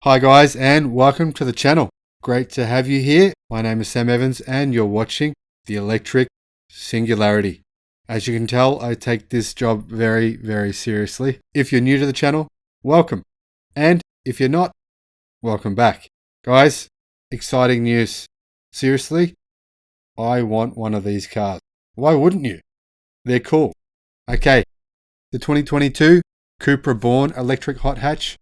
Hi guys, and welcome to the channel. Great to have you here. My name is Sam Evans and you're watching The Electric Singularity. As you can tell, I take this job very, very seriously. If you're new to the channel, welcome. And if you're not, welcome back. Guys, exciting news. Seriously, I want one of these cars. Why wouldn't you? They're cool. Okay, the 2022 Cupra Born electric hot hatch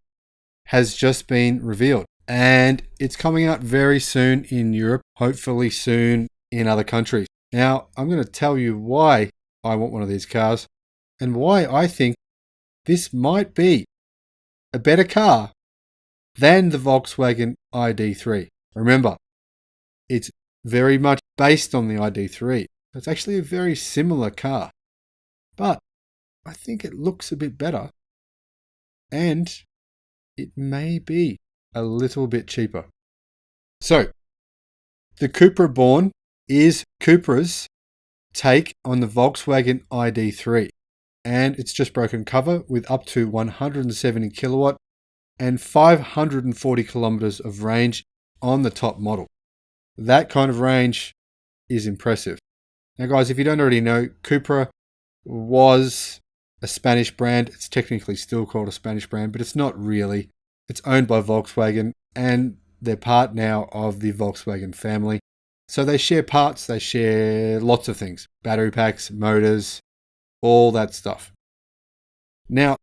has just been revealed, and it's coming out very soon in Europe, hopefully soon in other countries. Now, I'm going to tell you why I want one of these cars and why I think this might be a better car than the Volkswagen ID3. Remember, it's very much based on the ID3. It's actually a very similar car, but I think it looks a bit better, and it may be a little bit cheaper. So, the Cupra Born is Cupra's take on the Volkswagen ID3, and it's just broken cover with up to 170 kilowatt and 540 kilometers of range on the top model. That kind of range is impressive. Now guys, if you don't already know, Cupra was a Spanish brand. It's technically still called a Spanish brand, but it's not really. It's owned by Volkswagen, and they're part now of the Volkswagen family. So they share parts, they share lots of things. Battery packs, motors, all that stuff. Now,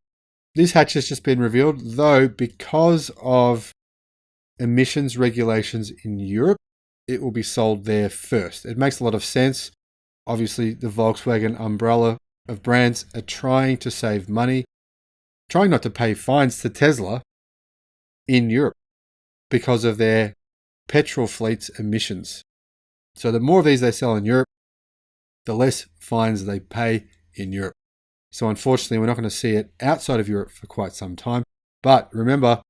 this hatch has just been revealed, though because of emissions regulations in Europe, it will be sold there first. It makes a lot of sense. Obviously, the Volkswagen umbrella of brands are trying to save money, trying not to pay fines to Tesla in Europe because of their petrol fleet's emissions. So the more of these they sell in Europe, the less fines they pay in Europe. So unfortunately, we're not going to see it outside of Europe for quite some time. But remember,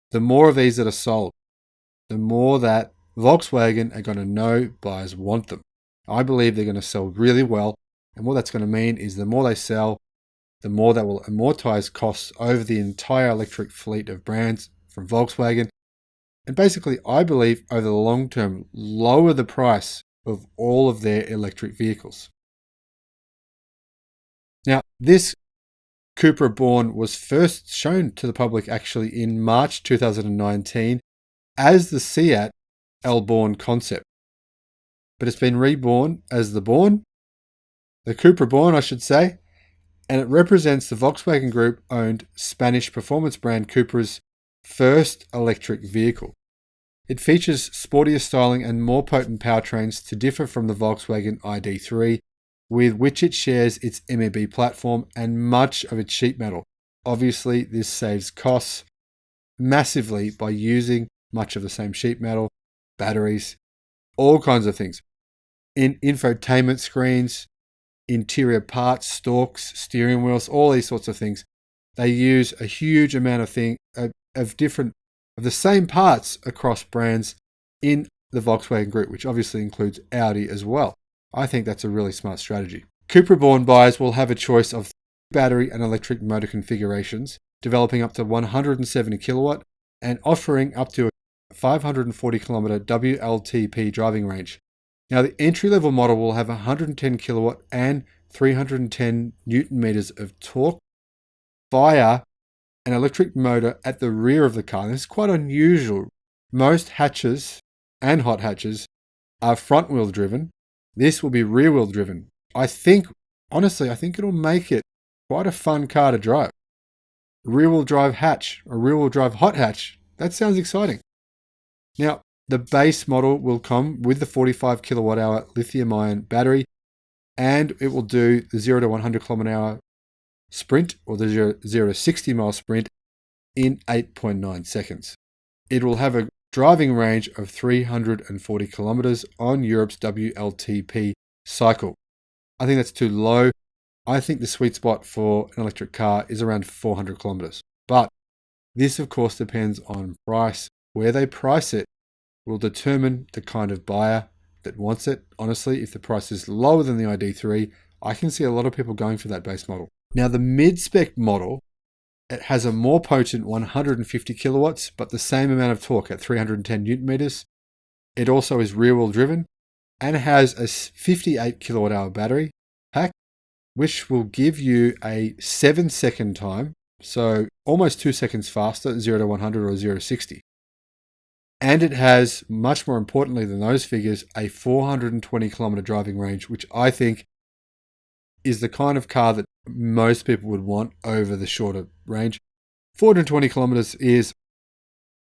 the more of these that are sold, the more that Volkswagen are going to know buyers want them. I believe they're going to sell really well. And what that's going to mean is the more they sell, the more that will amortize costs over the entire electric fleet of brands from Volkswagen. And basically, I believe over the long term, lower the price of all of their electric vehicles. Now, this Cupra Born was first shown to the public actually in March 2019 as the Seat L-Born concept. But it's been reborn as the Born, the Cupra Born, I should say, and it represents the Volkswagen Group-owned Spanish performance brand Cupra's first electric vehicle. It features sportier styling and more potent powertrains to differ from the Volkswagen ID3, with which it shares its MEB platform and much of its sheet metal. Obviously, this saves costs massively by using much of the same sheet metal, batteries, all kinds of things. In infotainment screens, interior parts, stalks, steering wheels, all these sorts of things. They use a huge amount of the same parts across brands in the Volkswagen Group, which obviously includes Audi as well. I think that's a really smart strategy. Cupra Born buyers will have a choice of battery and electric motor configurations, developing up to 170 kilowatt and offering up to a 540 kilometer WLTP driving range. Now, the entry-level model will have 110 kilowatt and 310 newton meters of torque via an electric motor at the rear of the car. This is quite unusual. Most hatches and hot hatches are front-wheel driven. This will be rear-wheel driven. Honestly, I think it'll make it quite a fun car to drive. Rear-wheel drive hatch, or rear-wheel drive hot hatch. That sounds exciting. Now, the base model will come with the 45 kilowatt hour lithium ion battery, and it will do the 0 to 100 kilometer hour sprint, or the 0 to 60 mile sprint, in 8.9 seconds. It will have a driving range of 340 kilometers on Europe's WLTP cycle. I think that's too low. I think the sweet spot for an electric car is around 400 kilometers. But this, of course, depends on price. Where they price it will determine the kind of buyer that wants it. Honestly, if the price is lower than the ID3, I can see a lot of people going for that base model. Now, the mid-spec model It has a more potent 150 kilowatts, but the same amount of torque at 310 newton meters. It also is rear-wheel driven and has a 58 kilowatt hour battery pack, which will give you a 7-second time, so almost 2 seconds faster, 0 to 100 or 0 to 60. And it has, much more importantly than those figures, a 420 kilometer driving range, which I think is the kind of car that most people would want over the shorter range. 420 kilometers is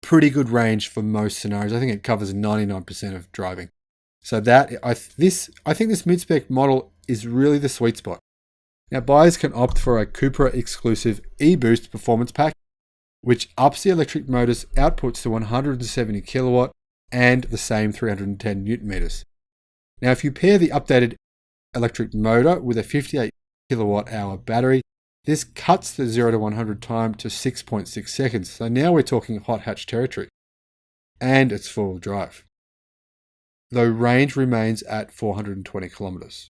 pretty good range for most scenarios. I think it covers 99% of driving. So I think this mid-spec model is really the sweet spot. Now, buyers can opt for a Cupra exclusive e-Boost performance pack, which ups the electric motor's outputs to 170 kilowatt and the same 310 newton meters. Now, if you pair the updated electric motor with a 58 kilowatt hour battery, this cuts the 0 to 100 time to 6.6 seconds. So now we're talking hot hatch territory. And it's four-wheel drive, though range remains at 420 kilometers.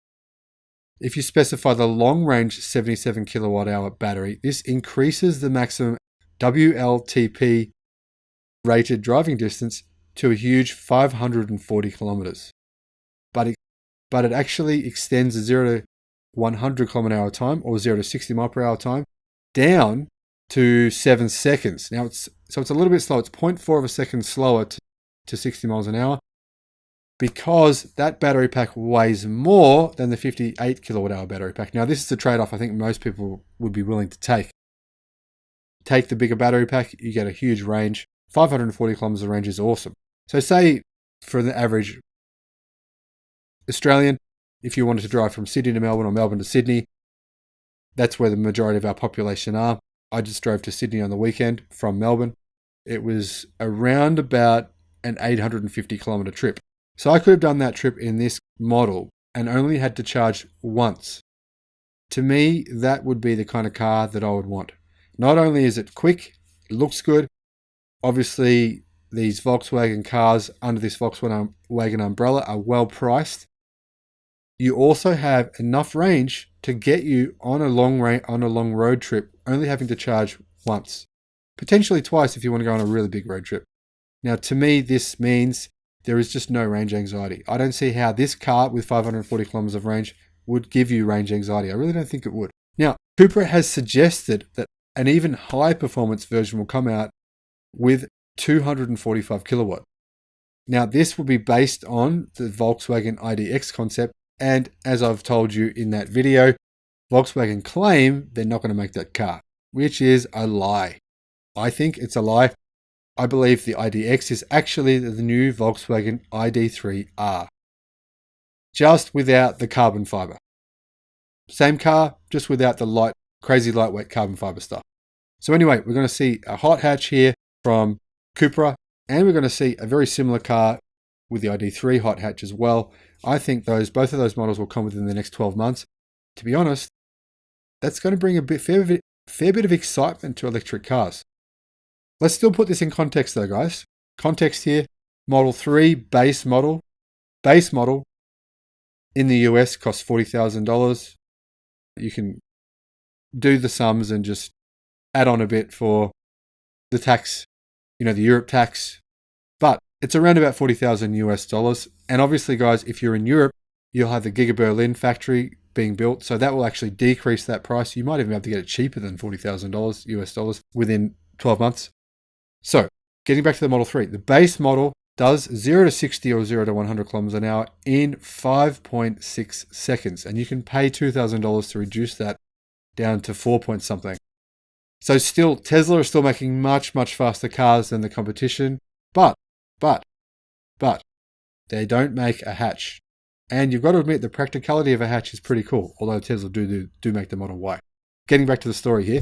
If you specify the long-range 77 kilowatt hour battery, this increases the maximum WLTP rated driving distance to a huge 540 kilometers. But it actually extends the 0 to 100 kilometer hour time, or 0 to 60 mile per hour time, down to 7 seconds. Now it's a little bit slow. It's 0.4 of a second slower to 60 miles an hour, because that battery pack weighs more than the 58 kilowatt hour battery pack. Now, this is a trade-off I think most people would be willing to take. Take the bigger battery pack, you get a huge range. 540 kilometers of range is awesome. So say for the average Australian, if you wanted to drive from Sydney to Melbourne or Melbourne to Sydney, that's where the majority of our population are. I just drove to Sydney on the weekend from Melbourne. It was around about an 850 kilometer trip. So I could have done that trip in this model and only had to charge once. To me, that would be the kind of car that I would want. Not only is it quick, it looks good. Obviously, these Volkswagen cars under this Volkswagen umbrella are well priced. You also have enough range to get you on a long road trip, only having to charge once, potentially twice if you want to go on a really big road trip. Now, to me, this means there is just no range anxiety. I don't see how this car with 540 kilometers of range would give you range anxiety. I really don't think it would. Now, Cupra has suggested that an even high performance version will come out with 245 kilowatt. Now, this will be based on the Volkswagen IDX concept, and as I've told you in that video, Volkswagen claim they're not going to make that car, which is a lie. I think it's a lie. I believe the IDX is actually the new Volkswagen ID3R, just without the carbon fiber. Same car, just without the crazy lightweight carbon fiber stuff. So anyway, we're going to see a hot hatch here from Cupra, and we're going to see a very similar car with the ID3 hot hatch as well. I think both of those models will come within the next 12 months. To be honest, that's going to bring a fair bit of excitement to electric cars. Let's still put this in context though, guys. Context here, Model 3 base model in the US costs $40,000. You can do the sums and just add on a bit for the tax, the Europe tax, but it's around about $40,000 US. And obviously, guys, if you're in Europe, you'll have the Giga Berlin factory being built, so that will actually decrease that price. You might even be able to get it cheaper than $40,000 US within 12 months. So, getting back to the Model 3, the base model does 0 to 60 or 0 to 100 kilometers an hour in 5.6 seconds, and you can pay $2,000 to reduce that down to 4 point something. So still, Tesla are still making much, much faster cars than the competition, but they don't make a hatch. And you've got to admit the practicality of a hatch is pretty cool, although Tesla do make the Model Y. Getting back to the story here,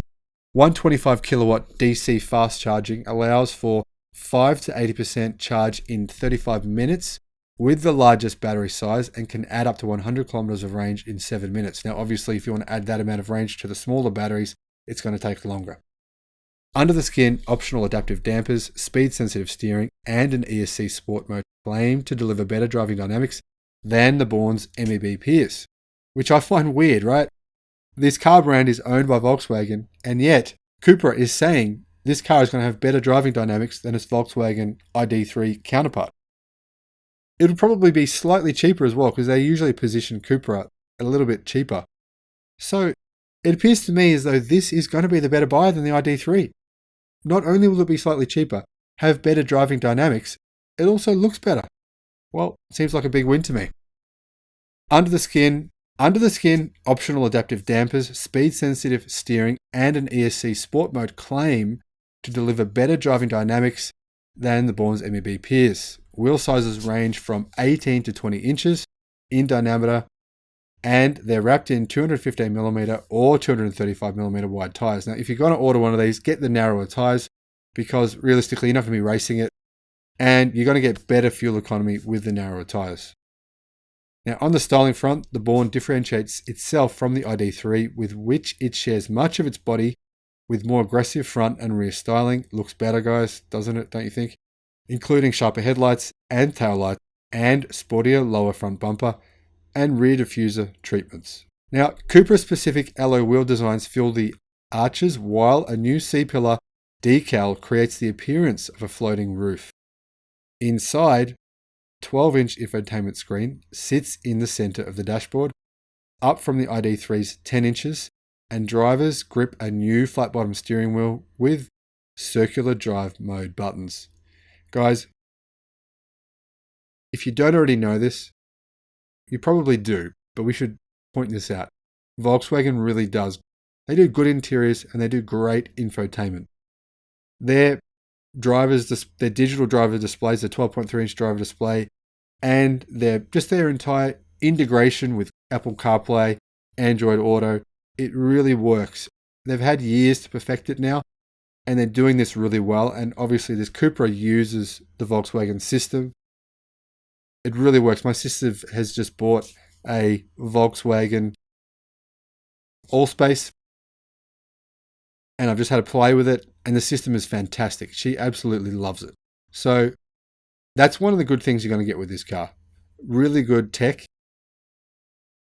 125 kilowatt DC fast charging allows for 5 to 80% charge in 35 minutes with the largest battery size, and can add up to 100 kilometers of range in 7 minutes. Now, obviously, if you want to add that amount of range to the smaller batteries, it's going to take longer. Under the skin, optional adaptive dampers, speed-sensitive steering, and an ESC Sport mode claim to deliver better driving dynamics than the Born's MEB peers, which I find weird, right? This car brand is owned by Volkswagen, and yet Cupra is saying this car is going to have better driving dynamics than its Volkswagen ID3 counterpart. It would probably be slightly cheaper as well, because they usually position Cupra a little bit cheaper. So it appears to me as though this is going to be the better buy than the ID3. Not only will it be slightly cheaper, have better driving dynamics, it also looks better. Well, seems like a big win to me. Under the skin, optional adaptive dampers, speed-sensitive steering, and an ESC Sport Mode claim to deliver better driving dynamics than the Born's MEB peers. Wheel sizes range from 18 to 20 inches in diameter, and they're wrapped in 215mm or 235mm wide tyres. Now, if you're going to order one of these, get the narrower tyres, because realistically, you're not going to be racing it, and you're going to get better fuel economy with the narrower tyres. Now, on the styling front, the Born differentiates itself from the ID3, with which it shares much of its body with more aggressive front and rear styling. Looks better, guys, doesn't it? Don't you think? Including sharper headlights and tail lights, and sportier lower front bumper and rear diffuser treatments. Now, Cupra-specific alloy wheel designs fill the arches, while a new C-pillar decal creates the appearance of a floating roof. Inside, 12-inch infotainment screen sits in the center of the dashboard, up from the ID3's 10 inches, and drivers grip a new flat-bottom steering wheel with circular drive mode buttons. Guys, if you don't already know this, you probably do, but we should point this out. Volkswagen really does. They do good interiors and they do great infotainment. Their digital driver displays, the 12.3-inch driver display, and their entire integration with Apple CarPlay, Android Auto, it really works. They've had years to perfect it now, and they're doing this really well. And obviously, this Cupra uses the Volkswagen system. It really works. My sister has just bought a Volkswagen Allspace, and I've just had to play with it, and the system is fantastic. She absolutely loves it. So that's one of the good things you're going to get with this car. Really good tech.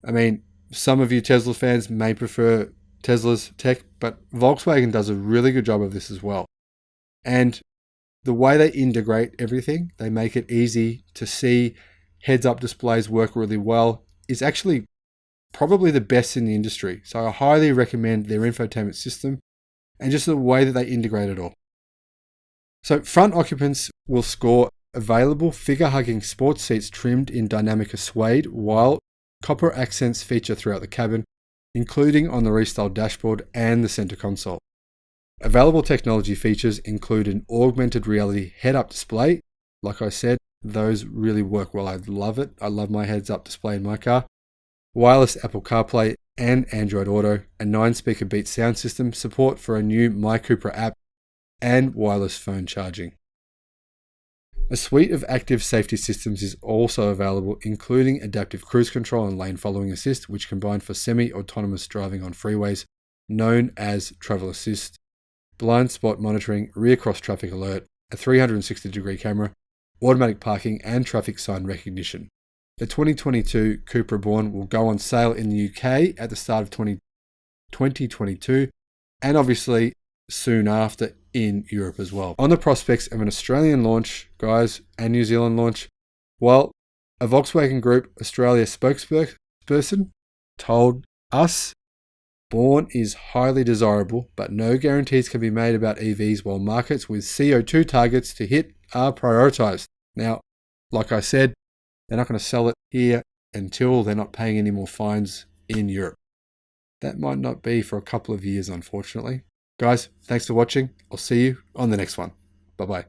I mean, some of you Tesla fans may prefer Tesla's tech, but Volkswagen does a really good job of this as well. And the way they integrate everything, they make it easy to see. Heads-up displays work really well. It's actually probably the best in the industry. So I highly recommend their infotainment system and just the way that they integrate it all. So front occupants will score available figure-hugging sports seats trimmed in dynamic suede, while copper accents feature throughout the cabin, including on the restyled dashboard and the center console. Available technology features include an augmented reality head-up display. Like I said, those really work well. I love it. I love my heads-up display in my car. Wireless Apple CarPlay and Android Auto, a 9-speaker Beats sound system, support for a new My Cupra app, and wireless phone charging. A suite of active safety systems is also available, including adaptive cruise control and lane following assist, which combine for semi-autonomous driving on freeways, known as Travel Assist, blind spot monitoring, rear cross traffic alert, a 360-degree camera, automatic parking, and traffic sign recognition. The 2022 Cupra Born will go on sale in the UK at the start of 2022, and obviously soon after in Europe as well. On the prospects of an Australian launch, guys, and New Zealand launch, well, a Volkswagen Group Australia spokesperson told us Born is highly desirable, but no guarantees can be made about EVs while markets with CO2 targets to hit are prioritised. Now, like I said, they're not going to sell it here until they're not paying any more fines in Europe. That might not be for a couple of years, unfortunately. Guys, thanks for watching. I'll see you on the next one. Bye-bye.